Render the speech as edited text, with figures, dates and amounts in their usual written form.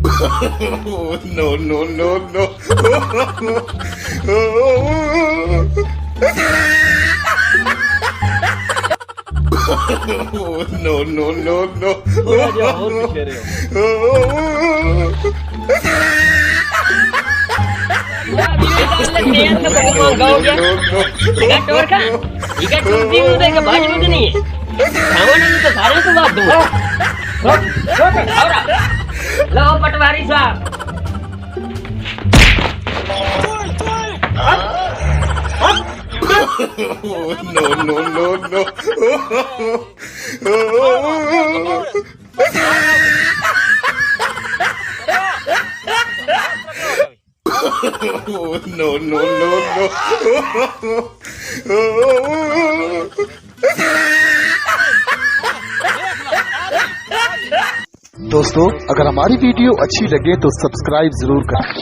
No, no, no, no. No, no, no, no. थोड़ा जो और पीछे रहे हो। लो पटवारी साहब, No, no, no, no. No, no, no, no. दोस्तों, अगर हमारी वीडियो अच्छी लगे तो सब्सक्राइब जरूर करें।